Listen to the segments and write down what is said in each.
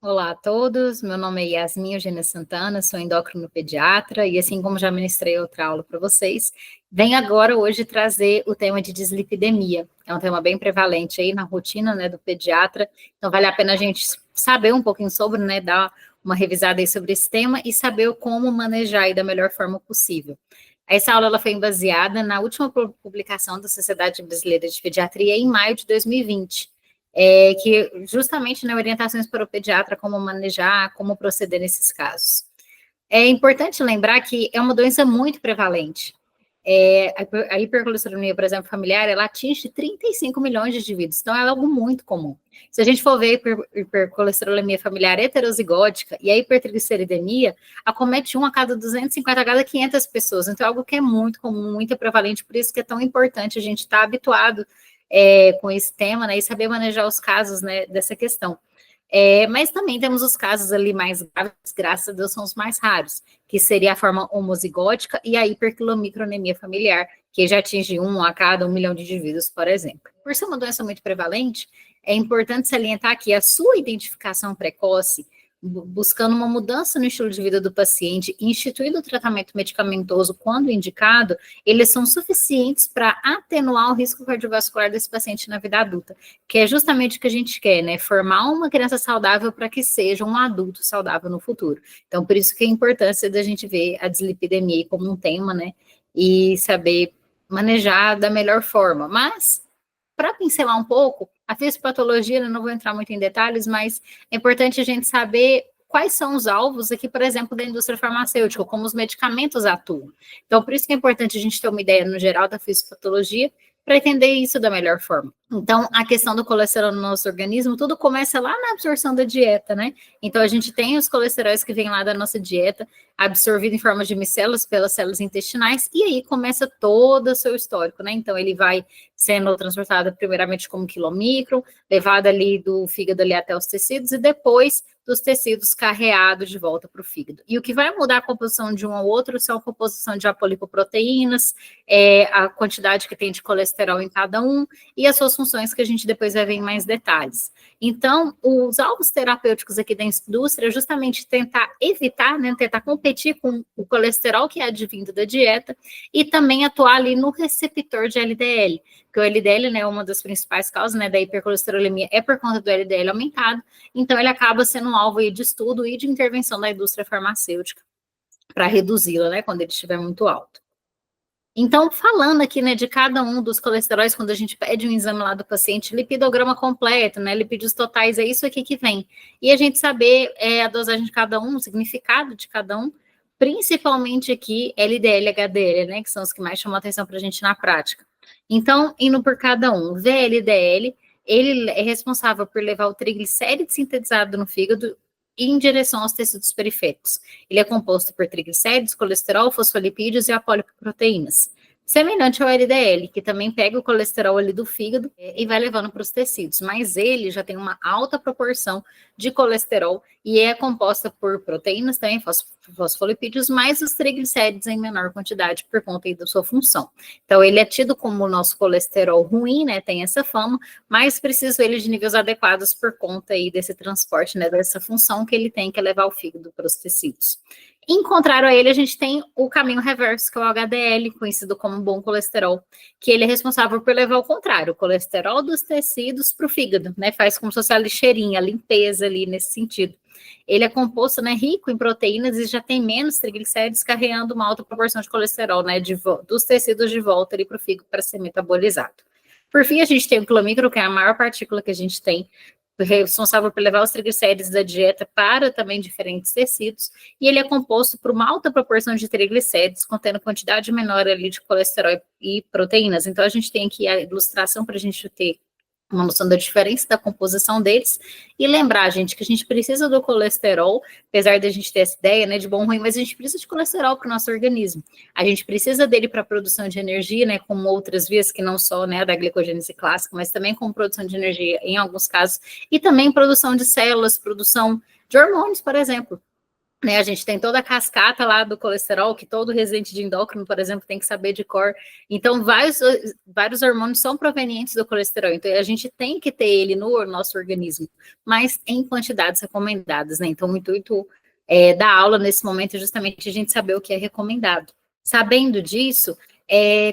Olá a todos, meu nome é Yasmin Eugênia Santana, sou endócrino-pediatra e assim como já ministrei outra aula para vocês, venho agora hoje trazer o tema de dislipidemia. É um tema bem prevalente aí na rotina, né, do pediatra, então vale a pena a gente saber um pouquinho sobre, né, dar uma revisada aí sobre esse tema e saber como manejar aí da melhor forma possível. Essa aula ela foi baseada na última publicação da Sociedade Brasileira de Pediatria em maio de 2020. Que justamente, né, orientações para o pediatra, como manejar, como proceder nesses casos. É importante lembrar que é uma doença muito prevalente. A hipercolesterolemia, por exemplo, familiar, ela atinge 35 milhões de indivíduos, então é algo muito comum. Se a gente for ver a hipercolesterolemia familiar heterozigótica e a hipertrigliceridemia, acomete 1 a cada 250, a cada 500 pessoas, então é algo que é muito comum, muito prevalente, por isso que é tão importante a gente estar habituado com esse tema, né, e saber manejar os casos, né, dessa questão. Mas também temos os casos ali mais graves, graças a Deus, são os mais raros, que seria a forma homozigótica e a hiperquilomicronemia familiar, que já atinge 1 a cada 1 milhão de indivíduos, por exemplo. Por ser uma doença muito prevalente, é importante salientar que a sua identificação precoce, buscando uma mudança no estilo de vida do paciente, instituindo o tratamento medicamentoso quando indicado, eles são suficientes para atenuar o risco cardiovascular desse paciente na vida adulta, que é justamente o que a gente quer, né? Formar uma criança saudável para que seja um adulto saudável no futuro. Então, por isso que a importância da gente ver a dislipidemia como um tema, né? E saber manejar da melhor forma. Mas, para pincelar um pouco, a fisiopatologia, eu não vou entrar muito em detalhes, mas é importante a gente saber quais são os alvos aqui, por exemplo, da indústria farmacêutica, como os medicamentos atuam. Então, por isso que é importante a gente ter uma ideia, no geral, da fisiopatologia, para entender isso da melhor forma. Então, a questão do colesterol no nosso organismo, tudo começa lá na absorção da dieta, né? Então, a gente tem os colesteróis que vêm lá da nossa dieta, absorvido em forma de micelas pelas células intestinais, e aí começa todo o seu histórico, né? Então, ele vai sendo transportado primeiramente como quilomicro, levado ali do fígado ali até os tecidos, e depois dos tecidos carreados de volta para o fígado. E o que vai mudar a composição de um ao outro são a composição de apolipoproteínas, a quantidade que tem de colesterol em cada um, e as suas funções que a gente depois vai ver em mais detalhes. Então, os alvos terapêuticos aqui da indústria é justamente tentar evitar, né, tentar competir com o colesterol que é advindo da dieta e também atuar ali no receptor de LDL, que o LDL, né, uma das principais causas, né, da hipercolesterolemia é por conta do LDL aumentado, então ele acaba sendo um alvo aí de estudo e de intervenção da indústria farmacêutica para reduzi-la, né, quando ele estiver muito alto. Então, falando aqui, né, de cada um dos colesteróis, quando a gente pede um exame lá do paciente, lipidograma completo, né, lipídios totais, é isso aqui que vem. E a gente saber a dosagem de cada um, o significado de cada um, principalmente aqui LDL e HDL, né, que são os que mais chamam a atenção para a gente na prática. Então, indo por cada um, VLDL, ele é responsável por levar o triglicéride sintetizado no fígado em direção aos tecidos periféricos. Ele é composto por triglicéridos, colesterol, fosfolipídios e apolipoproteínas. Semelhante ao LDL, que também pega o colesterol ali do fígado e vai levando para os tecidos, mas ele já tem uma alta proporção de colesterol e é composta por proteínas também, fosfolipídios, mais os triglicéridos em menor quantidade por conta aí da sua função. Então, ele é tido como o nosso colesterol ruim, né, tem essa fama, mas precisa ele de níveis adequados por conta aí desse transporte, né, dessa função que ele tem, que é levar o fígado para os tecidos. Em contrário a ele, a gente tem o caminho reverso, que é o HDL, conhecido como bom colesterol, que ele é responsável por levar ao contrário, o colesterol dos tecidos para o fígado, né? Faz como se fosse a lixeirinha, a limpeza ali nesse sentido. Ele é composto, né, rico em proteínas e já tem menos triglicéridos, carregando uma alta proporção de colesterol, né, dos tecidos de volta ali para o fígado para ser metabolizado. Por fim, a gente tem o quilomicro, que é a maior partícula que a gente tem, responsável por levar os triglicéridos da dieta para também diferentes tecidos, e ele é composto por uma alta proporção de triglicéridos, contendo quantidade menor ali de colesterol e proteínas. Então, a gente tem aqui a ilustração para a gente ter uma noção da diferença da composição deles, e lembrar, gente, que a gente precisa do colesterol, apesar de a gente ter essa ideia, né, de bom ou ruim, mas a gente precisa de colesterol para o nosso organismo. A gente precisa dele para a produção de energia, né, como outras vias que não só, né, da glicogênese clássica, mas também como produção de energia em alguns casos, e também produção de células, produção de hormônios, por exemplo. né? A gente tem toda a cascata lá do colesterol, que todo residente de endócrino, por exemplo, tem que saber de cor. Então, vários hormônios são provenientes do colesterol. Então, a gente tem que ter ele no nosso organismo, mas em quantidades recomendadas, né? Então, o intuito da aula nesse momento é justamente a gente saber o que é recomendado. Sabendo disso,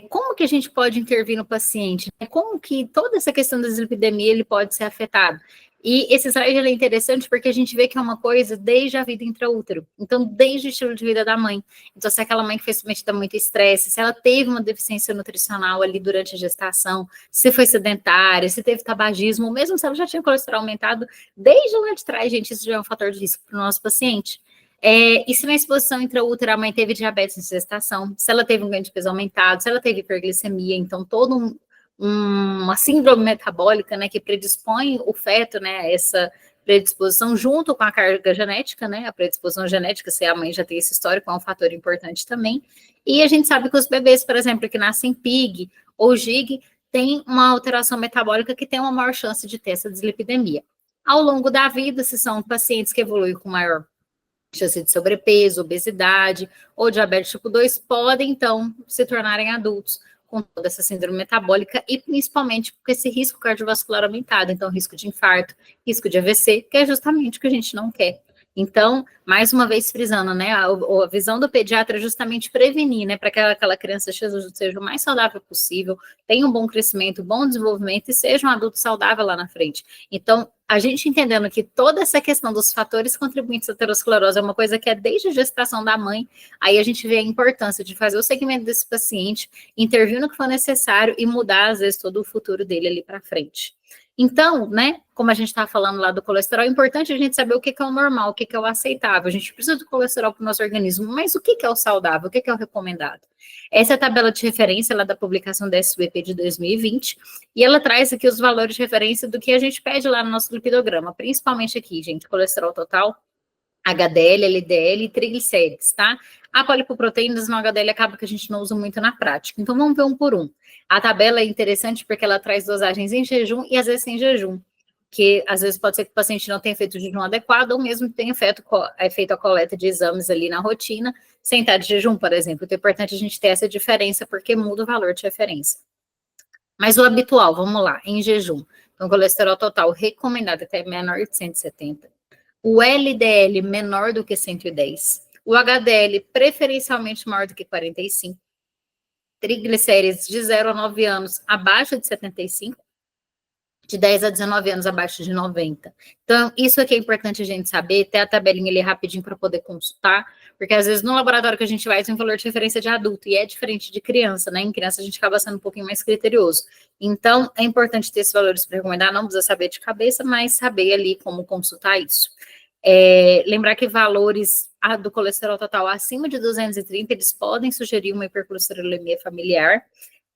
como que a gente pode intervir no paciente? Como que toda essa questão da dislipidemia ele pode ser afetado? E esse slide é interessante porque a gente vê que é uma coisa desde a vida intraútero. Então, desde o estilo de vida da mãe. Então, se aquela mãe que foi submetida a muito estresse, se ela teve uma deficiência nutricional ali durante a gestação, se foi sedentária, se teve tabagismo, ou mesmo se ela já tinha colesterol aumentado, desde lá de trás, gente, isso já é um fator de risco para o nosso paciente. E se na exposição intraútero a mãe teve diabetes em gestação, se ela teve um ganho de peso aumentado, se ela teve hiperglicemia, então todo uma síndrome metabólica, né, que predispõe o feto, né, a essa predisposição junto com a carga genética, né, a predisposição genética, se a mãe já tem esse histórico, é um fator importante também. E a gente sabe que os bebês, por exemplo, que nascem PIG ou GIG, têm uma alteração metabólica que tem uma maior chance de ter essa dislipidemia. Ao longo da vida, se são pacientes que evoluem com maior chance de sobrepeso, obesidade ou diabetes tipo 2, podem, então, se tornarem adultos com toda essa síndrome metabólica e principalmente com esse risco cardiovascular aumentado, então risco de infarto, risco de AVC, que é justamente o que a gente não quer. Então, mais uma vez frisando, né, a visão do pediatra é justamente prevenir, né, para que aquela criança seja o mais saudável possível, tenha um bom crescimento, bom desenvolvimento e seja um adulto saudável lá na frente. Então, a gente entendendo que toda essa questão dos fatores contribuintes à aterosclerose é uma coisa que é desde a gestação da mãe, aí a gente vê a importância de fazer o segmento desse paciente, intervir no que for necessário e mudar, às vezes, todo o futuro dele ali para frente. Então, né, como a gente estava falando lá do colesterol, é importante a gente saber o que é o normal, o que é o aceitável. A gente precisa do colesterol para o nosso organismo, mas o que é o saudável, o que é o recomendado? Essa é a tabela de referência lá da publicação da SBP de 2020, e ela traz aqui os valores de referência do que a gente pede lá no nosso lipidograma, principalmente aqui, gente, colesterol total, HDL, LDL e triglicérides, tá? A polipoproteínas no HDL acaba que a gente não usa muito na prática. Então, vamos ver um por um. A tabela é interessante porque ela traz dosagens em jejum e às vezes sem jejum. Que às vezes pode ser que o paciente não tenha feito o jejum adequado ou mesmo tenha feito a coleta de exames ali na rotina, sem estar de jejum, por exemplo. Então, é importante a gente ter essa diferença porque muda o valor de referência. Mas o habitual, vamos lá, em jejum. Então, colesterol total recomendado até menor de 170. O LDL menor do que 110. O HDL preferencialmente maior do que 45. Triglicérides de 0 a 9 anos abaixo de 75. De 10 a 19 anos abaixo de 90. Então, isso aqui é importante a gente saber, ter a tabelinha ali rapidinho para poder consultar, porque às vezes no laboratório que a gente vai tem um valor de referência de adulto, e é diferente de criança, né? Em criança a gente acaba sendo um pouquinho mais criterioso. Então, é importante ter esses valores para recomendar, não precisa saber de cabeça, mas saber ali como consultar isso. Lembrar que valores do colesterol total acima de 230, eles podem sugerir uma hipercolesterolemia familiar.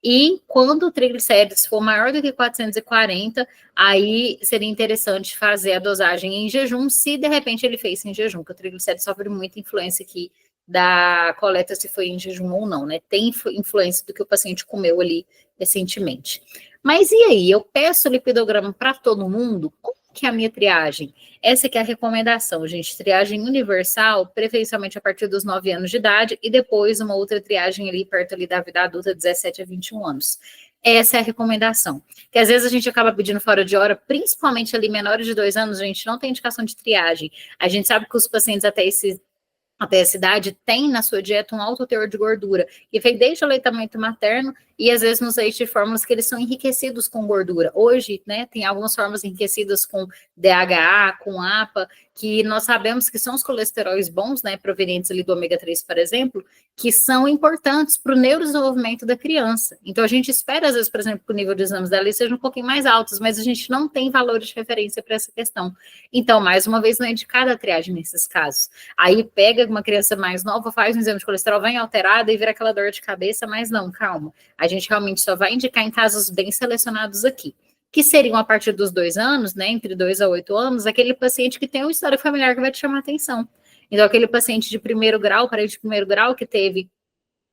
E quando o triglicérides for maior do que 440, aí seria interessante fazer a dosagem em jejum, se de repente ele fez em jejum, porque o triglicérides sofre muita influência aqui da coleta se foi em jejum ou não, né? Tem influência do que o paciente comeu ali recentemente. Mas e aí, eu peço lipidograma para todo mundo? Como que é a minha triagem? Essa que é a recomendação, gente, triagem universal, preferencialmente a partir dos 9 anos de idade, e depois uma outra triagem ali perto ali da vida adulta, 17 a 21 anos. Essa é a recomendação. Que às vezes a gente acaba pedindo fora de hora, principalmente ali menores de 2 anos, a gente não tem indicação de triagem. A gente sabe que os pacientes até essa idade tem na sua dieta um alto teor de gordura, que vem desde o aleitamento materno e às vezes nos leites de fórmulas que eles são enriquecidos com gordura. Hoje, né, tem algumas formas enriquecidas com DHA, com APA, que nós sabemos que são os colesteróis bons, né, provenientes ali do ômega 3, por exemplo, que são importantes para o neurodesenvolvimento da criança. Então, a gente espera, às vezes, por exemplo, que o nível de exames dela seja um pouquinho mais altos, mas a gente não tem valores de referência para essa questão. Então, mais uma vez, não é indicada a triagem nesses casos. Aí, pega uma criança mais nova, faz um exame de colesterol, vem alterada e vira aquela dor de cabeça, mas não, calma. A gente realmente só vai indicar em casos bem selecionados aqui, que seriam a partir dos 2 anos, né, entre 2 a 8 anos, aquele paciente que tem uma história familiar que vai te chamar a atenção. Então, aquele paciente de primeiro grau, parente de primeiro grau, que teve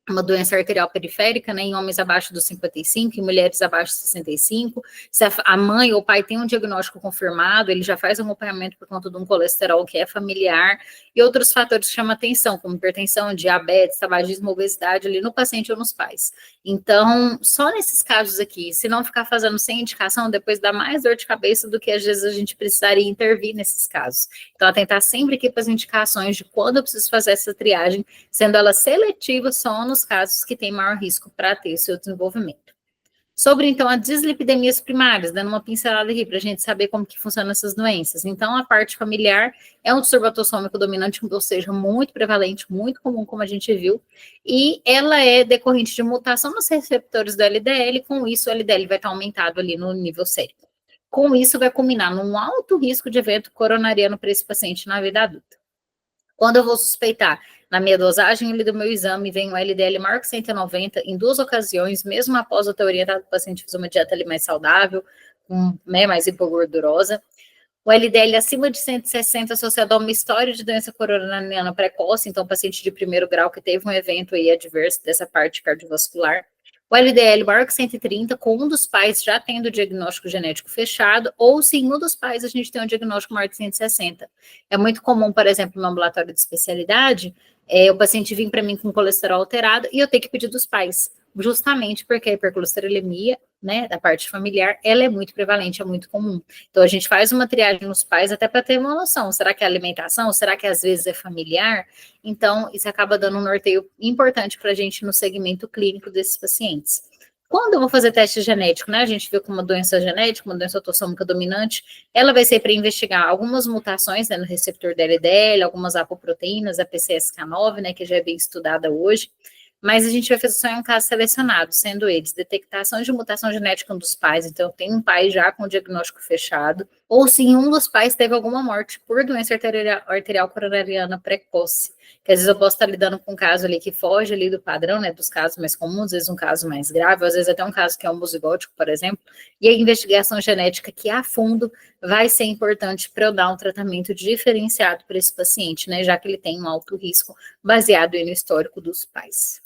uma doença arterial periférica, né, em homens abaixo dos 55, em mulheres abaixo dos 65. Se a mãe ou o pai tem um diagnóstico confirmado, ele já faz um acompanhamento por conta de um colesterol que é familiar, e outros fatores que chamam atenção, como hipertensão, diabetes, tabagismo, obesidade, ali no paciente ou nos pais. Então, só nesses casos aqui, se não ficar fazendo sem indicação, depois dá mais dor de cabeça do que às vezes a gente precisaria intervir nesses casos. Então, atentar sempre aqui para as indicações de quando eu preciso fazer essa triagem, sendo ela seletiva só nos casos que têm maior risco para ter o seu desenvolvimento. Sobre, então, as dislipidemias primárias, dando uma pincelada aqui para a gente saber como que funcionam essas doenças. Então, a parte familiar é um distúrbio autossômico dominante, ou seja, muito prevalente, muito comum, como a gente viu, e ela é decorrente de mutação nos receptores do LDL, com isso o LDL vai estar aumentado ali no nível cérebro. Com isso, vai culminar num alto risco de evento coronariano para esse paciente na vida adulta. Quando eu vou suspeitar, na minha dosagem ali do meu exame, vem um LDL maior que 190 em 2 ocasiões, mesmo após eu ter orientado o paciente a fazer uma dieta ali mais saudável, mais hipogordurosa. O LDL acima de 160 associado a uma história de doença coronariana precoce, então paciente de primeiro grau que teve um evento aí adverso dessa parte cardiovascular. O LDL maior que 130, com um dos pais já tendo o diagnóstico genético fechado, ou se em um dos pais a gente tem um diagnóstico maior que 160. É muito comum, por exemplo, no ambulatório de especialidade, o paciente vir para mim com colesterol alterado e eu ter que pedir dos pais, justamente porque a hipercolesterolemia, né, da parte familiar, ela é muito prevalente, é muito comum. Então, a gente faz uma triagem nos pais até para ter uma noção. Será que é alimentação? Será que às vezes é familiar? Então, isso acaba dando um norteio importante para a gente no segmento clínico desses pacientes. Quando eu vou fazer teste genético, né? A gente viu que uma doença genética, uma doença autossômica dominante, ela vai ser para investigar algumas mutações, né, no receptor da LDL, algumas apoproteínas, a PCSK9, né, que já é bem estudada hoje. Mas a gente vai fazer só em um caso selecionado, sendo eles detectação de mutação genética dos pais, então tem um pai já com o diagnóstico fechado, ou se um dos pais teve alguma morte por doença arterial coronariana precoce, que às vezes eu posso estar lidando com um caso ali que foge ali do padrão, né, dos casos mais comuns, às vezes um caso mais grave, às vezes até um caso que é homozigótico, por exemplo, e a investigação genética que a fundo vai ser importante para eu dar um tratamento diferenciado para esse paciente, né, já que ele tem um alto risco baseado no histórico dos pais.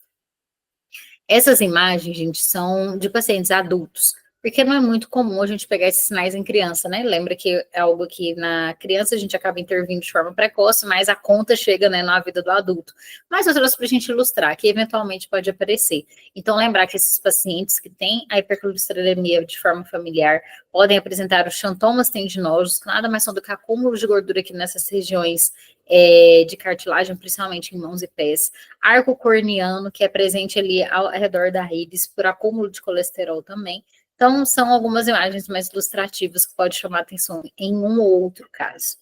Essas imagens, gente, são de pacientes adultos, porque não é muito comum a gente pegar esses sinais em criança, né? Lembra que é algo que na criança a gente acaba intervindo de forma precoce, mas a conta chega, né, na vida do adulto. Mas eu trouxe para a gente ilustrar, que eventualmente pode aparecer. Então, lembrar que esses pacientes que têm a hipercolesterolemia de forma familiar podem apresentar os xantomas tendinosos, que nada mais são do que acúmulo de gordura aqui nessas regiões de cartilagem, principalmente em mãos e pés, arco corneano, que é presente ali ao redor da íris, por acúmulo de colesterol também. Então, são algumas imagens mais ilustrativas que pode chamar atenção em um ou outro caso.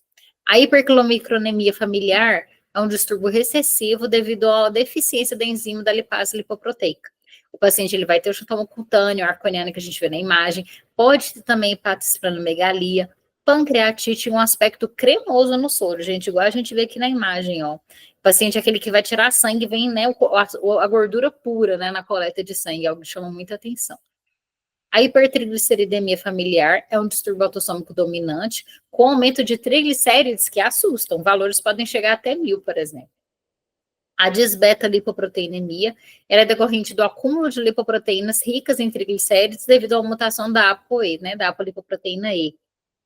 A hiperquilomicronemia familiar é um distúrbio recessivo devido à deficiência da enzima da lipase lipoproteica. O paciente ele vai ter o xantoma cutâneo, arco corneano, que a gente vê na imagem, pode ter também hepatosplenomegalia, pancreatite e um aspecto cremoso no soro, gente, igual a gente vê aqui na imagem, ó. O paciente é aquele que vai tirar sangue, vem, né, a gordura pura, né, na coleta de sangue, algo que chama muita atenção. A hipertrigliceridemia familiar é um distúrbio autossômico dominante, com aumento de triglicérides que assustam, valores podem chegar até 1000, por exemplo. A disbeta-lipoproteinemia é decorrente do acúmulo de lipoproteínas ricas em triglicérides devido à mutação da ApoE, né, da apolipoproteína E.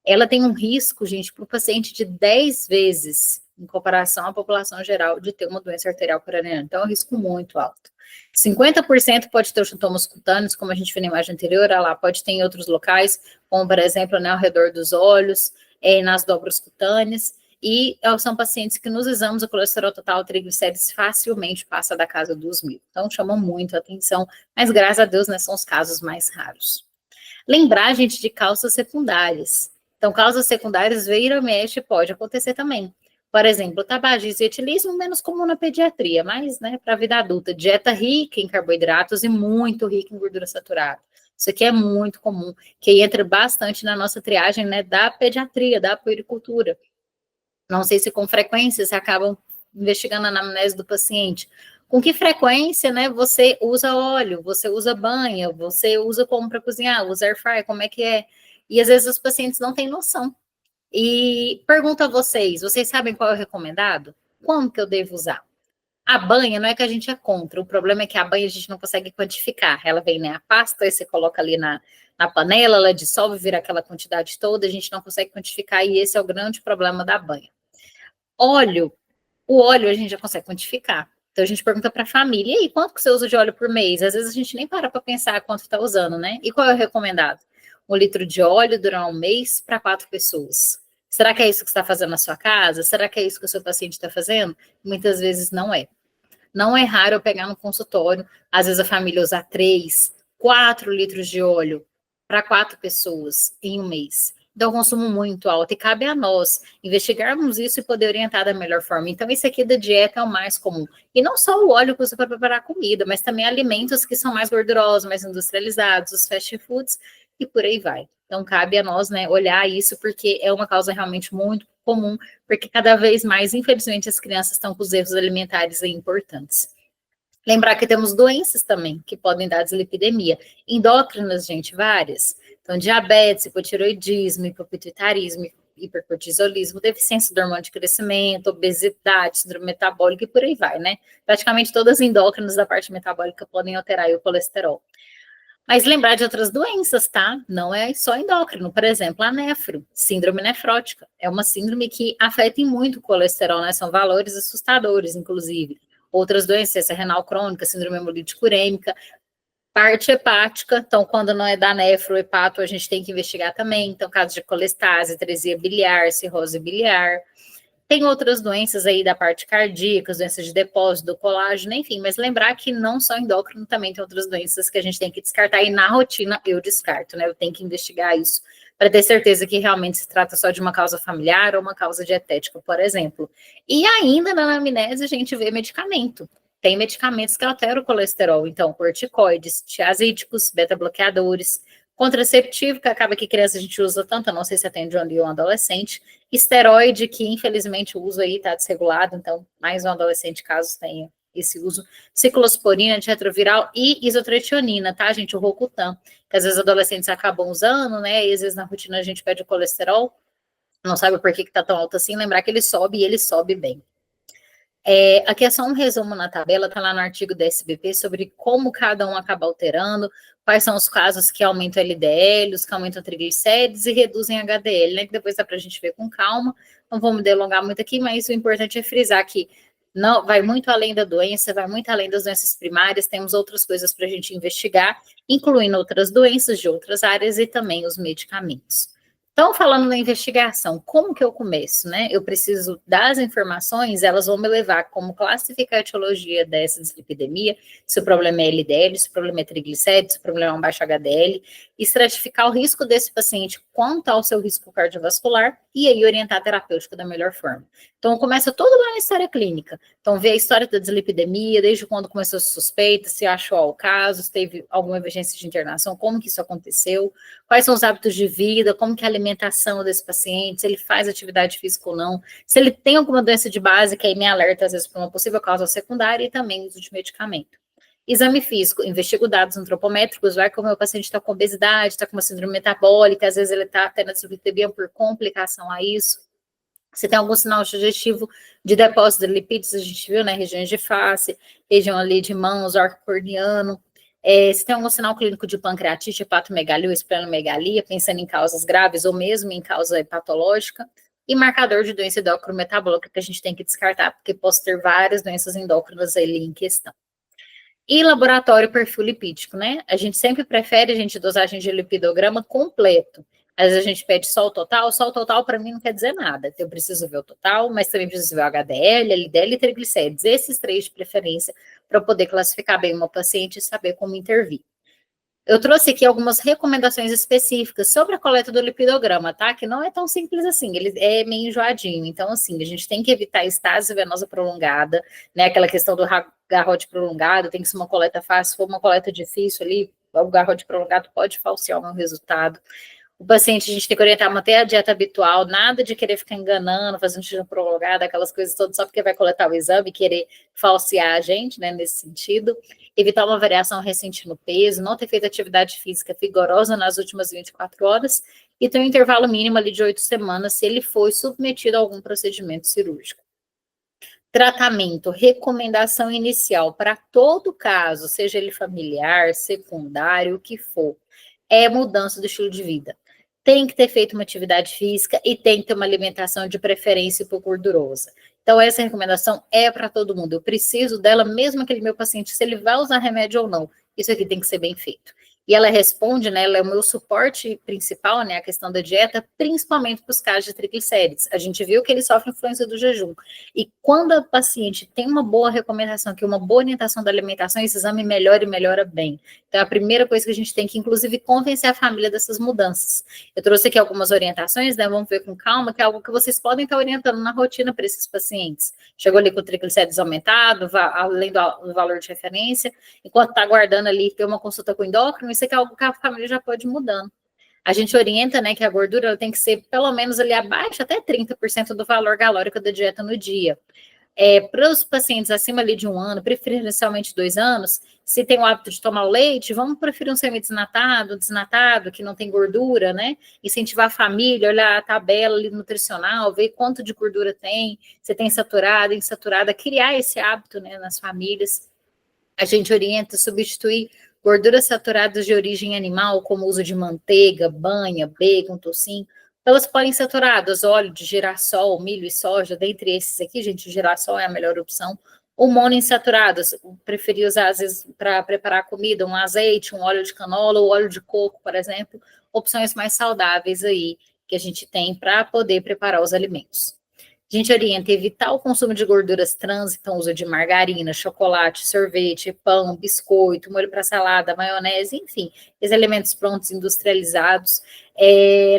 Ela tem um risco, gente, para o paciente de 10 vezes, em comparação à população geral, de ter uma doença arterial coronariana. Então, é um risco muito alto. 50% pode ter os sintomas cutâneos, como a gente viu na imagem anterior, lá pode ter em outros locais, como, por exemplo, né, ao redor dos olhos, nas dobras cutâneas, e são pacientes que nos exames o colesterol total, triglicérides, facilmente passa da casa dos 1000. Então, chamam muito a atenção, mas graças a Deus, né, são os casos mais raros. Lembrar, gente, de causas secundárias. Então, causas secundárias, vira, mexe, pode acontecer também. Por exemplo, tabagismo e etilismo, menos comum na pediatria, mas, né, para a vida adulta, dieta rica em carboidratos e muito rica em gordura saturada. Isso aqui é muito comum, que entra bastante na nossa triagem, né, da pediatria, da puericultura. Não sei se com frequência você acabam investigando a anamnese do paciente. Com que frequência, né, você usa óleo, você usa banha, você usa como para cozinhar, usa air fry, como é que é? E às vezes os pacientes não têm noção. E pergunto a vocês, vocês sabem qual é o recomendado? Como que eu devo usar? A banha não é que a gente é contra, o problema é que a banha a gente não consegue quantificar. Ela vem, né, a pasta, aí você coloca ali na panela, ela dissolve, vira aquela quantidade toda, a gente não consegue quantificar, e esse é o grande problema da banha. Óleo, o óleo a gente já consegue quantificar. Então a gente pergunta para a família, e aí, quanto que você usa de óleo por mês? Às vezes a gente nem para pensar quanto está usando, né? E qual é o recomendado? 1 litro de óleo durar um mês para 4 pessoas. Será que é isso que você está fazendo na sua casa? Será que é isso que o seu paciente está fazendo? Muitas vezes não é. Não é raro eu pegar no consultório, às vezes a família usar 3, 4 litros de óleo para 4 pessoas em um mês. Então, é um consumo muito alto e cabe a nós investigarmos isso e poder orientar da melhor forma. Então, esse aqui da dieta é o mais comum. E não só o óleo que usa para preparar comida, mas também alimentos que são mais gordurosos, mais industrializados, os fast foods e por aí vai. Então, cabe a nós, né, olhar isso, porque é uma causa realmente muito comum, porque cada vez mais, infelizmente, as crianças estão com os erros alimentares importantes. Lembrar que temos doenças também que podem dar dislipidemia. Endócrinas, gente, várias. Então, diabetes, hipotiroidismo, hipopituitarismo, hipercortisolismo, deficiência do hormônio de crescimento, obesidade, síndrome metabólica e por aí vai, né? Praticamente todas as endócrinas da parte metabólica podem alterar o colesterol. Mas lembrar de outras doenças, tá? Não é só endócrino. Por exemplo, a nefro, síndrome nefrótica. É uma síndrome que afeta muito o colesterol, né? São valores assustadores, inclusive. Outras doenças, renal crônica, síndrome hemolítica urêmica, parte hepática. Então, quando não é da nefro, hepato, a gente tem que investigar também. Então, casos de colestase, atresia biliar, cirrose biliar. Tem outras doenças aí da parte cardíaca, doenças de depósito do colágeno, enfim, mas lembrar que não só endócrino, também tem outras doenças que a gente tem que descartar, e na rotina eu descarto, né? Eu tenho que investigar isso para ter certeza que realmente se trata só de uma causa familiar ou uma causa dietética, por exemplo. E ainda na anamnese a gente vê medicamento. Tem medicamentos que alteram o colesterol, então corticoides, tiazídicos, beta-bloqueadores, contraceptivo, que acaba que criança a gente usa tanto, não sei se atende um adolescente, esteroide, que infelizmente o uso aí está desregulado, então mais um adolescente caso tenha esse uso, ciclosporina, antirretroviral e isotretionina, tá, gente, o Rocutan, que às vezes adolescentes acabam usando, né, e às vezes na rotina a gente pede o colesterol, não sabe por que tá tão alto assim, lembrar que ele sobe e ele sobe bem. Aqui é só um resumo na tabela, está lá no artigo da SBP, sobre como cada um acaba alterando, quais são os casos que aumentam LDL, os que aumentam triglicérides e reduzem HDL, né? Que depois dá para a gente ver com calma. Não vou me delongar muito aqui, mas o importante é frisar que não vai muito além da doença, vai muito além das doenças primárias, temos outras coisas para a gente investigar, incluindo outras doenças de outras áreas e também os medicamentos. Então, falando na investigação, como que eu começo, né? Eu preciso das informações, elas vão me levar como classificar a etiologia dessa dislipidemia, se o problema é LDL, se o problema é triglicéridos, se o problema é um baixo HDL, estratificar o risco desse paciente quanto ao seu risco cardiovascular e aí orientar a terapêutica da melhor forma. Então, começa tudo lá na história clínica. Então, ver a história da dislipidemia, desde quando começou a suspeita, se achou o caso, se teve alguma emergência de internação, como que isso aconteceu, quais são os hábitos de vida, como que é a alimentação desse paciente, se ele faz atividade física ou não, se ele tem alguma doença de base, que aí me alerta às vezes para uma possível causa secundária e também uso de medicamento. Exame físico, investigo dados antropométricos, vai que o meu paciente está com obesidade, está com uma síndrome metabólica, às vezes ele está tendo dislipidemia por complicação a isso. Se tem algum sinal sugestivo de depósito de lipídios, a gente viu, né, regiões de face, região ali de mãos, arco corneano. Se tem algum sinal clínico de pancreatite, hepatomegalia ou esplenomegalia, pensando em causas graves ou mesmo em causa hepatológica. E marcador de doença endócrino-metabólica que a gente tem que descartar, porque posso ter várias doenças endócrinas ali em questão. E laboratório perfil lipídico, né? A gente sempre prefere a gente dosagem de lipidograma completo. Às vezes a gente pede só o total para mim não quer dizer nada. Eu preciso ver o total, mas também preciso ver o HDL, LDL e triglicéridos. Esses 3 de preferência, para poder classificar bem uma paciente e saber como intervir. Eu trouxe aqui algumas recomendações específicas sobre a coleta do lipidograma, tá? Que não é tão simples assim, ele é meio enjoadinho. Então, assim, a gente tem que evitar estase venosa prolongada, né? Aquela questão do garrote prolongado, tem que ser uma coleta fácil, se for uma coleta difícil ali, o garrote prolongado pode falsear o meu resultado. O paciente, a gente tem que orientar a manter a dieta habitual, nada de querer ficar enganando, fazendo jejum prolongado, aquelas coisas todas só porque vai coletar o exame, querer falsear a gente, né, nesse sentido. Evitar uma variação recente no peso, não ter feito atividade física vigorosa nas últimas 24 horas e ter um intervalo mínimo ali de 8 semanas se ele foi submetido a algum procedimento cirúrgico. Tratamento, recomendação inicial para todo caso, seja ele familiar, secundário, o que for, é mudança do estilo de vida. Tem que ter feito uma atividade física e tem que ter uma alimentação de preferência pouco gordurosa. Então, essa recomendação é para todo mundo. Eu preciso dela, mesmo aquele meu paciente, se ele vai usar remédio ou não. Isso aqui tem que ser bem feito. E ela responde, né? Ela é o meu suporte principal, né? A questão da dieta, principalmente para os casos de triglicérides. A gente viu que ele sofre influência do jejum. E quando a paciente tem uma boa recomendação, que uma boa orientação da alimentação, esse exame melhora e melhora bem. Então, é a primeira coisa que a gente tem que, inclusive, convencer a família dessas mudanças. Eu trouxe aqui algumas orientações, né? Vamos ver com calma, que é algo que vocês podem estar orientando na rotina para esses pacientes. Chegou ali com o triglicérides aumentado, além do valor de referência, enquanto está aguardando ali ter uma consulta com o endócrino, isso é algo que a família já pode ir mudando. A gente orienta, né, que a gordura ela tem que ser pelo menos ali abaixo, até 30% do valor calórico da dieta no dia. Para os pacientes acima ali de 1 ano, preferencialmente 2 anos, se tem o hábito de tomar o leite, vamos preferir um semi-desnatado, desnatado, que não tem gordura, né? Incentivar a família, olhar a tabela ali nutricional, ver quanto de gordura tem, se tem saturada, insaturada, criar esse hábito, né, nas famílias. A gente orienta a substituir gorduras saturadas de origem animal, como o uso de manteiga, banha, bacon, tocinho, pelas poliinsaturadas, óleo de girassol, milho e soja, dentre esses aqui, gente, o girassol é a melhor opção. Ou monoinsaturadas, preferi usar, às vezes, para preparar comida, um azeite, um óleo de canola ou óleo de coco, por exemplo, opções mais saudáveis aí que a gente tem para poder preparar os alimentos. A gente orienta a evitar o consumo de gorduras trans, então uso de margarina, chocolate, sorvete, pão, biscoito, molho para salada, maionese, enfim, esses alimentos prontos industrializados.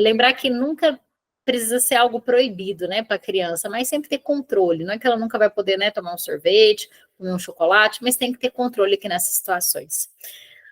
Lembrar que nunca precisa ser algo proibido, né, para a criança, mas sempre ter controle. Não é que ela nunca vai poder, né, tomar um sorvete, comer um chocolate, mas tem que ter controle aqui nessas situações.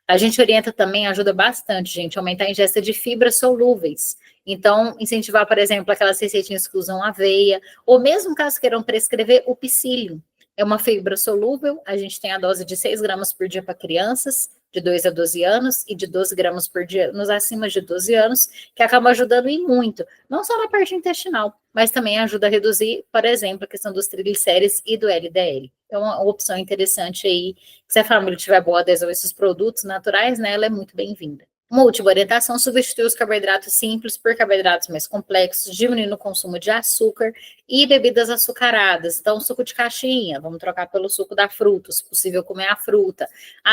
A gente orienta também, ajuda bastante, gente, a aumentar a ingesta de fibras solúveis. Então, incentivar, por exemplo, aquelas receitinhas que usam aveia, ou mesmo caso queiram prescrever, o psyllium. É uma fibra solúvel, a gente tem a dose de 6 gramas por dia para crianças, de 2 a 12 anos, e de 12 gramas por dia nos acima de 12 anos, que acaba ajudando e muito, não só na parte intestinal, mas também ajuda a reduzir, por exemplo, a questão dos triglicérides e do LDL. Então, uma opção interessante aí, se a família tiver boa adesão a esses produtos naturais, né, ela é muito bem-vinda. Uma última orientação, substituir os carboidratos simples por carboidratos mais complexos, diminuindo o consumo de açúcar e bebidas açucaradas. Então, suco de caixinha, vamos trocar pelo suco da fruta, se possível comer a fruta.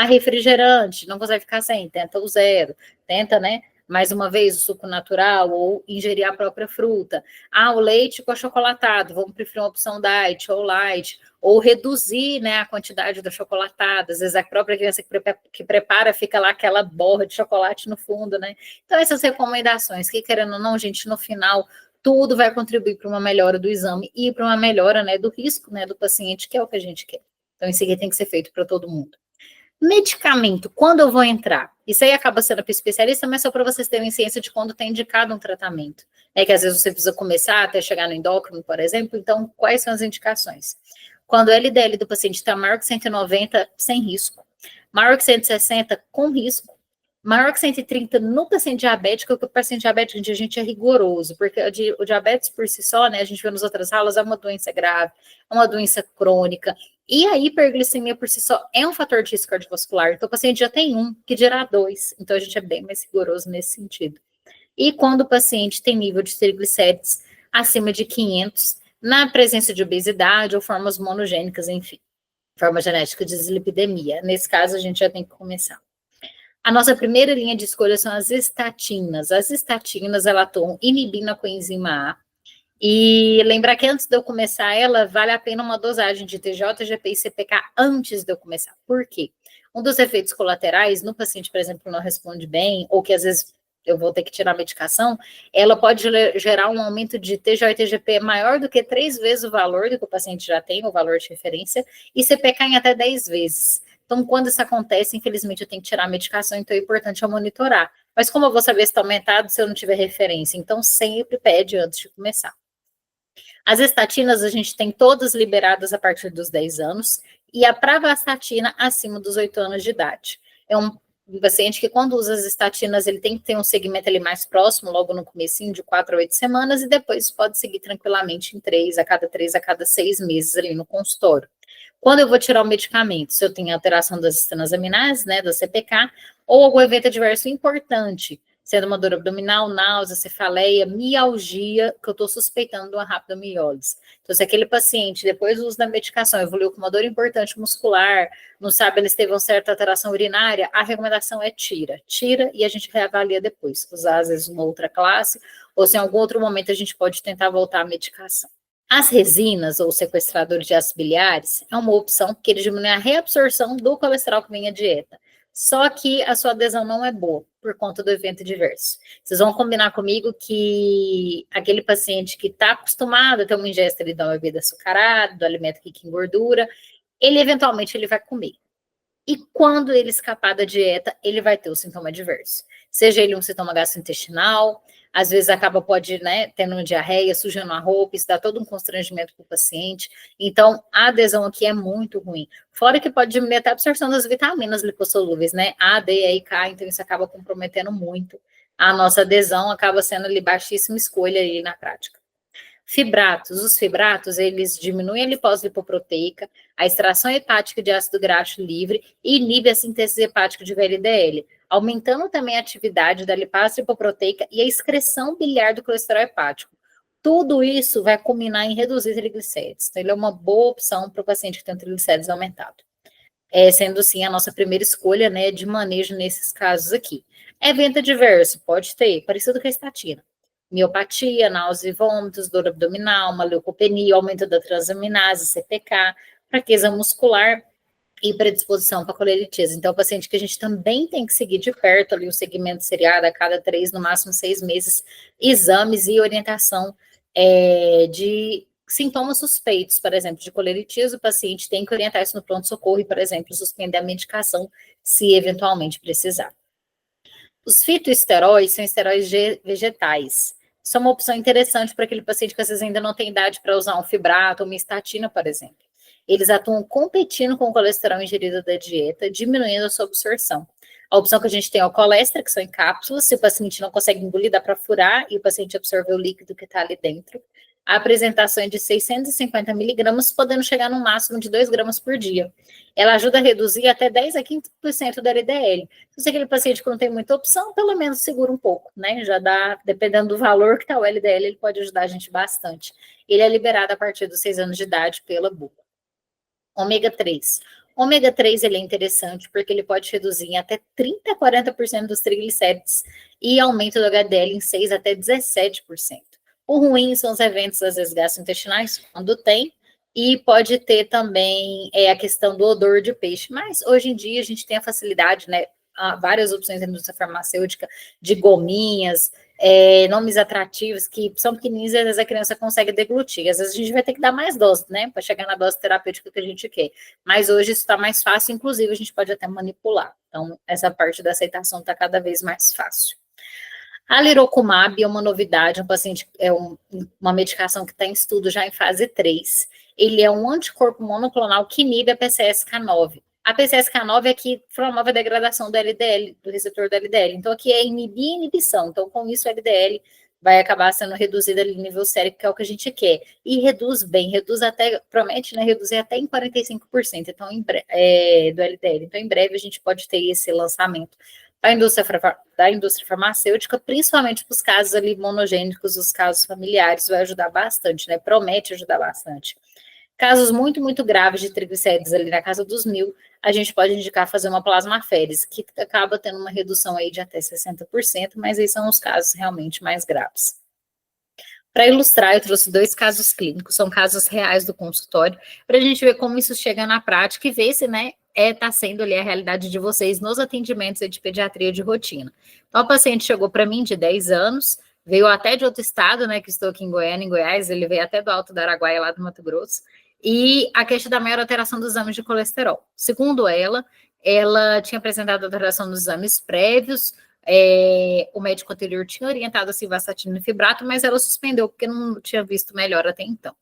Refrigerante, não consegue ficar sem, tenta o zero. Tenta, né, mais uma vez, o suco natural ou ingerir a própria fruta. O leite com achocolatado, vamos preferir uma opção diet ou light, ou reduzir, né, a quantidade da chocolatada. Às vezes a própria criança que prepara fica lá aquela borra de chocolate no fundo, né? Então, essas recomendações, que querendo ou não, gente, no final, tudo vai contribuir para uma melhora do exame e para uma melhora, né, do risco, né, do paciente, que é o que a gente quer. Então, isso aqui tem que ser feito para todo mundo. Medicamento, quando eu vou entrar? Isso aí acaba sendo para especialista, mas só para vocês terem ciência de quando está indicado um tratamento. É que às vezes você precisa começar até chegar no endócrino, por exemplo. Então, quais são as indicações? Quando o LDL do paciente está maior que 190, sem risco. Maior que 160, com risco. Maior que 130 no paciente diabético, porque o paciente diabético, a gente é rigoroso, porque o diabetes por si só, né, a gente vê nas outras aulas, é uma doença grave, é uma doença crônica, e a hiperglicemia por si só é um fator de risco cardiovascular, então o paciente já tem um, que dirá dois, então a gente é bem mais rigoroso nesse sentido. E quando o paciente tem nível de triglicérides acima de 500, na presença de obesidade ou formas monogênicas, enfim, forma genética de dislipidemia. Nesse caso, a gente já tem que começar. A nossa primeira linha de escolha são as estatinas. As estatinas, elas atuam inibindo a coenzima A. E lembrar que antes de eu começar ela, vale a pena uma dosagem de TJ, GP e CPK antes de eu começar. Por quê? Um dos efeitos colaterais no paciente, por exemplo, que não responde bem, ou que às vezes eu vou ter que tirar a medicação, ela pode gerar um aumento de TJ e TGP maior do que 3 vezes o valor do que o paciente já tem, o valor de referência, e CPK em até 10 vezes. Então, quando isso acontece, infelizmente, eu tenho que tirar a medicação, então é importante eu monitorar. Mas como eu vou saber se está aumentado se eu não tiver referência? Então, sempre pede antes de começar. As estatinas, a gente tem todas liberadas a partir dos 10 anos, e a pravastatina acima dos 8 anos de idade. É um um paciente que quando usa as estatinas, ele tem que ter um segmento ali mais próximo, logo no comecinho, de 4 a 8 semanas, e depois pode seguir tranquilamente em 3, a cada 6 meses ali no consultório. Quando eu vou tirar o medicamento, se eu tenho alteração das transaminases, né, da CPK, ou algum evento adverso importante, sendo uma dor abdominal, náusea, cefaleia, mialgia, que eu estou suspeitando de uma rabdomiólise. Então, se aquele paciente, depois do uso da medicação, evoluiu com uma dor importante muscular, não sabe, eles teve uma certa alteração urinária, a recomendação é tira e a gente reavalia depois, usar às vezes uma outra classe, ou se em algum outro momento a gente pode tentar voltar à medicação. As resinas ou sequestradores de ácidos biliares é uma opção porque eles diminuem a reabsorção do colesterol que vem à dieta. Só que a sua adesão não é boa por conta do evento adverso. Vocês vão combinar comigo que aquele paciente que está acostumado a ter uma ingesta de uma bebida açucarada, do alimento rico em gordura, ele eventualmente ele vai comer. E quando ele escapar da dieta, ele vai ter o sintoma adverso. Seja ele um sintoma gastrointestinal, às vezes pode, né, tendo uma diarreia, sujando a roupa, isso dá todo um constrangimento para o paciente. Então, a adesão aqui é muito ruim. Fora que pode diminuir até a absorção das vitaminas lipossolúveis, né? A, D, E e K, então isso acaba comprometendo muito. A nossa adesão acaba sendo ali baixíssima escolha aí na prática. Fibratos, os fibratos, eles diminuem a lipose lipoproteica, a extração hepática de ácido graxo livre e inibe a síntese hepática de VLDL, aumentando também a atividade da lipase lipoproteica e a excreção biliar do colesterol hepático. Tudo isso vai culminar em reduzir triglicéridos. Então, ele é uma boa opção para o paciente que tem triglicéridos aumentado. Sendo assim a nossa primeira escolha, né, de manejo nesses casos aqui. Evento adverso, pode ter, parecido com a estatina. Miopatia, náusea e vômitos, dor abdominal, uma leucopenia, aumento da transaminase, CPK, fraqueza muscular e predisposição para colelitíase. Então, o paciente que a gente também tem que seguir de perto ali o segmento seriado a cada 3, no máximo 6 meses, exames e orientação de sintomas suspeitos, por exemplo, de colelitíase, o paciente tem que orientar isso no pronto-socorro e, por exemplo, suspender a medicação se eventualmente precisar. Os fitoesteróides são esteróides vegetais. Isso é uma opção interessante para aquele paciente que às vezes ainda não tem idade para usar um fibrato ou uma estatina, por exemplo. Eles atuam competindo com o colesterol ingerido da dieta, diminuindo a sua absorção. A opção que a gente tem é o colestra, que são em cápsulas. Se o paciente não consegue engolir, dá para furar e o paciente absorver o líquido que está ali dentro. A apresentação é de 650 miligramas, podendo chegar no máximo de 2 gramas por dia. Ela ajuda a reduzir até 10 a 15% da LDL. Se aquele paciente que não tem muita opção, pelo menos segura um pouco, né? Já dá, dependendo do valor que está o LDL, ele pode ajudar a gente bastante. Ele é liberado a partir dos 6 anos de idade pela bula. Ômega 3. Ômega 3 ele é interessante porque ele pode reduzir em até 30 a 40% dos triglicéridos e aumento do HDL em 6 até 17%. O ruim são os eventos, às vezes, gastrointestinais, quando tem, e pode ter também a questão do odor de peixe. Mas, hoje em dia, a gente tem a facilidade, né? Há várias opções na indústria farmacêutica de gominhas, nomes atrativos, que são pequenininhos e, às vezes, a criança consegue deglutir. Às vezes, a gente vai ter que dar mais dose, né? Para chegar na dose terapêutica que a gente quer. Mas, hoje, isso está mais fácil, inclusive, a gente pode até manipular. Então, essa parte da aceitação está cada vez mais fácil. A Lirocumab é uma novidade, uma medicação que está em estudo já em fase 3. Ele é um anticorpo monoclonal que inibe a PCSK9. A PCSK9 é que promove a degradação do LDL, do receptor do LDL. Então, aqui é inibir a inibição. Então, com isso, o LDL vai acabar sendo reduzido ali no nível sérico, que é o que a gente quer. E reduz bem, promete, né, reduzir até em 45%, então, do LDL. Então, em breve, a gente pode ter esse lançamento da indústria farmacêutica, principalmente para os casos ali monogênicos, os casos familiares, vai ajudar bastante, né? Promete ajudar bastante. Casos muito, muito graves de triglicéridos ali na casa dos 1.000, a gente pode indicar fazer uma plasmaférese, que acaba tendo uma redução aí de até 60%, mas aí são os casos realmente mais graves. Para ilustrar, eu trouxe 2 casos clínicos, são casos reais do consultório, para a gente ver como isso chega na prática e ver se, né, está sendo ali a realidade de vocês nos atendimentos de pediatria de rotina. Então, o paciente chegou para mim de 10 anos, veio até de outro estado, né, que estou aqui em Goiânia, em Goiás, ele veio até do Alto do Araguaia, lá do Mato Grosso, e a queixa da maior alteração dos exames de colesterol. Segundo ela tinha apresentado alteração nos exames prévios, o médico anterior tinha orientado a civastatina e fibrato, mas ela suspendeu porque não tinha visto melhor até então.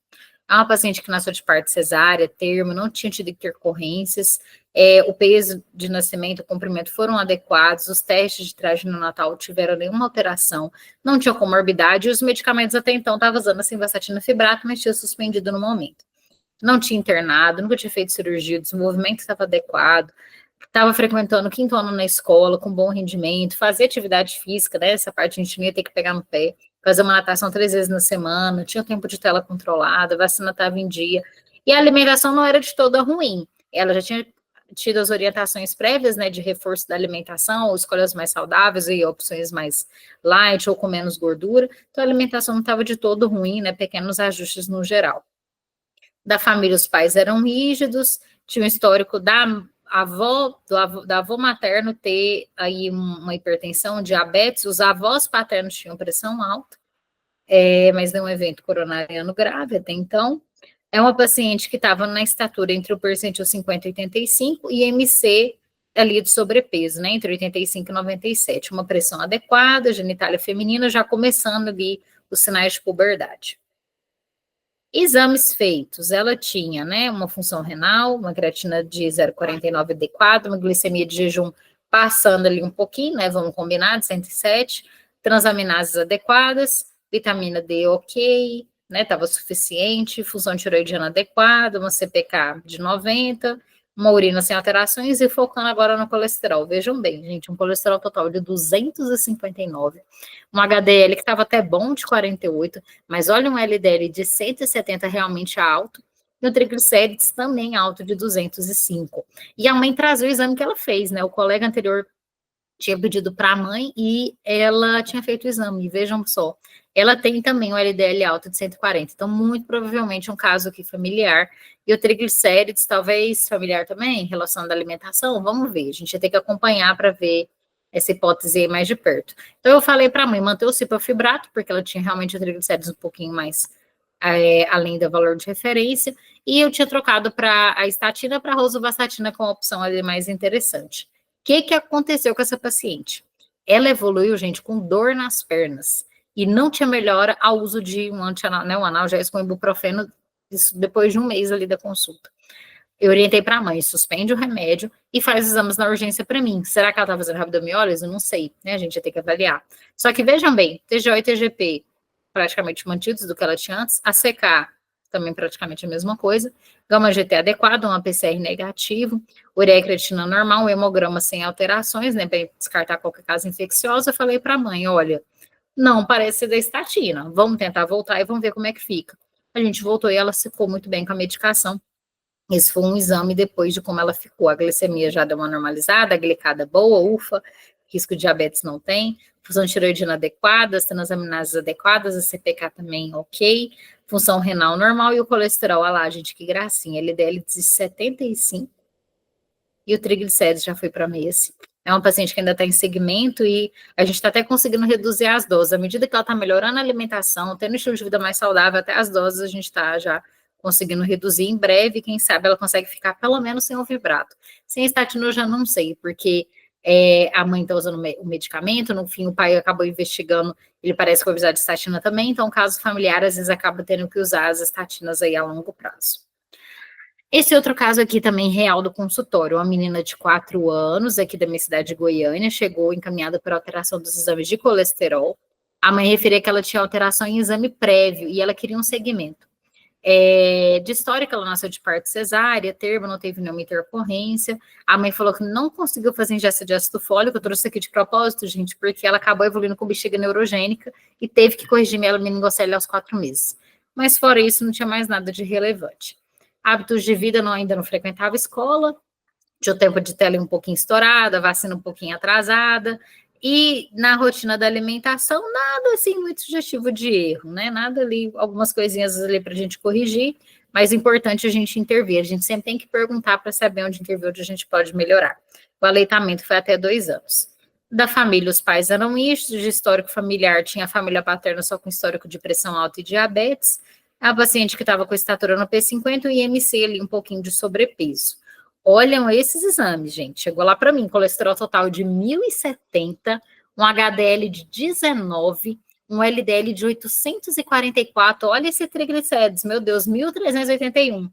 É uma paciente que nasceu de parto cesárea, termo, não tinha tido intercorrências, o peso de nascimento, o comprimento foram adequados, os testes de traje neonatal tiveram nenhuma alteração, não tinha comorbidade, e os medicamentos até então estavam usando a simvastatina fibrato, mas tinha suspendido no momento. Não tinha internado, nunca tinha feito cirurgia, o desenvolvimento estava adequado, estava frequentando o quinto ano na escola, com bom rendimento, fazia atividade física, né? Essa parte a gente não ia ter que pegar no pé, fazer uma natação 3 vezes na semana, tinha o tempo de tela controlada, a vacina estava em dia, e a alimentação não era de toda ruim. Ela já tinha tido as orientações prévias, né, de reforço da alimentação, ou escolhas mais saudáveis e opções mais light ou com menos gordura, então a alimentação não estava de todo ruim, né, pequenos ajustes no geral. Da família, os pais eram rígidos, tinha um histórico da avó materno ter aí uma hipertensão, diabetes, os avós paternos tinham pressão alta, mas não um evento coronariano grave até então. É uma paciente que estava na estatura entre o percentil 50 e 85 e MC ali de sobrepeso, né, entre 85 e 97, uma pressão adequada, genitália feminina, já começando ali os sinais de puberdade. Exames feitos, ela tinha, né, uma função renal, uma creatina de 0,49 adequada, uma glicemia de jejum passando ali um pouquinho, né, vamos combinar, de 107, transaminases adequadas, vitamina D ok, né, estava suficiente, função tiroidiana adequada, uma CPK de 90, uma urina sem alterações e focando agora no colesterol. Vejam bem, gente, um colesterol total de 259, um HDL que estava até bom de 48, mas olha um LDL de 170 realmente alto, e o triglicérides também alto de 205. E a mãe trazia o exame que ela fez, né? O colega anterior tinha pedido para a mãe e ela tinha feito o exame. E vejam só, ela tem também um LDL alto de 140. Então, muito provavelmente um caso aqui familiar. E o triglicérides, talvez familiar também, relação da alimentação. Vamos ver, a gente vai ter que acompanhar para ver essa hipótese aí mais de perto. Então, eu falei para a mãe manter o ciprofibrato, porque ela tinha realmente o triglicérides um pouquinho mais além do valor de referência, e eu tinha trocado para a estatina para a rosuvastatina com a opção ali mais interessante. O que aconteceu com essa paciente? Ela evoluiu, gente, com dor nas pernas e não tinha melhora ao uso de um antianal, né, um analgésico com ibuprofeno, isso depois de um mês ali da consulta. Eu orientei para a mãe, suspende o remédio e faz exames na urgência para mim. Será que ela está fazendo rabdomiólise? Eu não sei, né? A gente vai ter que avaliar. Só que vejam bem, TGO e TGP praticamente mantidos do que ela tinha antes, a CK também praticamente a mesma coisa, gama GT adequado, um PCR negativo, ureia e creatina normal, um hemograma sem alterações, né, para descartar qualquer caso infeccioso. Eu falei para a mãe, olha, não parece ser da estatina, vamos tentar voltar e vamos ver como é que fica. A gente voltou e ela ficou muito bem com a medicação. Esse foi um exame depois de como ela ficou. A glicemia já deu uma normalizada, a glicada boa, ufa, risco de diabetes não tem, função tiroidina adequada, as transaminases adequadas, a CPK também ok, função renal normal e o colesterol, olha lá, gente, que gracinha, LDL de 75 e o triglicérides já foi para 65. É uma paciente que ainda está em segmento e a gente está até conseguindo reduzir as doses. À medida que ela está melhorando a alimentação, tendo um estilo de vida mais saudável, até as doses a gente está já conseguindo reduzir. Em breve, quem sabe ela consegue ficar pelo menos sem o vibrato. Sem estatina eu já não sei, porque a mãe está usando o medicamento, no fim o pai acabou investigando, ele parece que vai precisar de estatina também, então caso familiar às vezes acaba tendo que usar as estatinas aí a longo prazo. Esse outro caso aqui também real do consultório, uma menina de 4 anos, aqui da minha cidade de Goiânia, chegou encaminhada por alteração dos exames de colesterol. A mãe referia que ela tinha alteração em exame prévio e ela queria um segmento. De histórica, ela nasceu de parto cesárea, termo, não teve nenhuma intercorrência. A mãe falou que não conseguiu fazer ingesta de ácido fólico, eu trouxe aqui de propósito, gente, porque ela acabou evoluindo com bexiga neurogênica e teve que corrigir mielomeningocele aos 4 meses. Mas fora isso, não tinha mais nada de relevante. Hábitos de vida, ainda não frequentava escola, tinha o tempo de tela um pouquinho estourada, vacina um pouquinho atrasada, e na rotina da alimentação, nada assim muito sugestivo de erro, né? Nada ali, algumas coisinhas ali para a gente corrigir, mas é importante a gente intervir. A gente sempre tem que perguntar para saber onde intervir, onde a gente pode melhorar. O aleitamento foi até 2 anos. Da família, os pais eram mistos, de histórico familiar, tinha a família paterna só com histórico de pressão alta e diabetes, a paciente que estava com estatura no P50 e IMC ali um pouquinho de sobrepeso. Olham esses exames, gente. Chegou lá para mim, colesterol total de 1070, um HDL de 19, um LDL de 844, olha esse triglicérides, meu Deus, 1.381.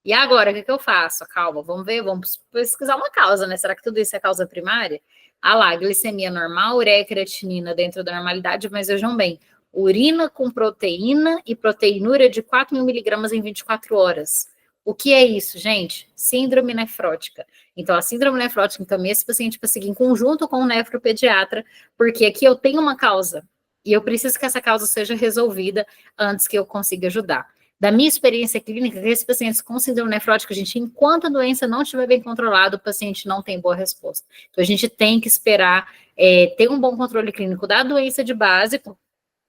E agora, o que eu faço? Calma, vamos ver, vamos pesquisar uma causa, né? Será que tudo isso é causa primária? Ah lá, glicemia normal, ureia e creatinina dentro da normalidade, mas vejam bem, urina com proteína e proteinúria de 4.000 miligramas em 24 horas. O que é isso, gente? Síndrome nefrótica. Então, a síndrome nefrótica, então, esse paciente vai seguir em conjunto com o nefropediatra, porque aqui eu tenho uma causa, e eu preciso que essa causa seja resolvida antes que eu consiga ajudar. Da minha experiência clínica, esses pacientes com síndrome nefrótica, a gente, enquanto a doença não estiver bem controlada, o paciente não tem boa resposta. Então, a gente tem que esperar ter um bom controle clínico da doença de base,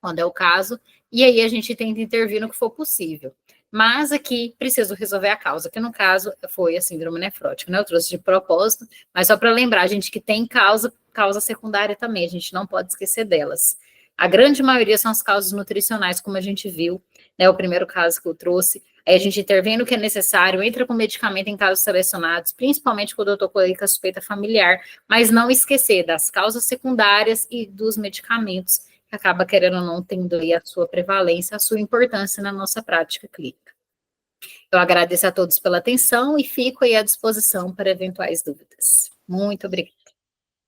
quando é o caso, e aí a gente tenta intervir no que for possível. Mas aqui preciso resolver a causa, que no caso foi a síndrome nefrótica, né? Eu trouxe de propósito, mas só para lembrar, a gente que tem causa secundária também, a gente não pode esquecer delas. A grande maioria são as causas nutricionais, como a gente viu, né? O primeiro caso que eu trouxe. Aí a gente intervém no que é necessário, entra com medicamento em casos selecionados, principalmente quando eu estou com a suspeita familiar, mas não esquecer das causas secundárias e dos medicamentos, que acaba, querendo ou não, tendo aí a sua prevalência, a sua importância na nossa prática clínica. Eu agradeço a todos pela atenção e fico aí à disposição para eventuais dúvidas. Muito obrigada.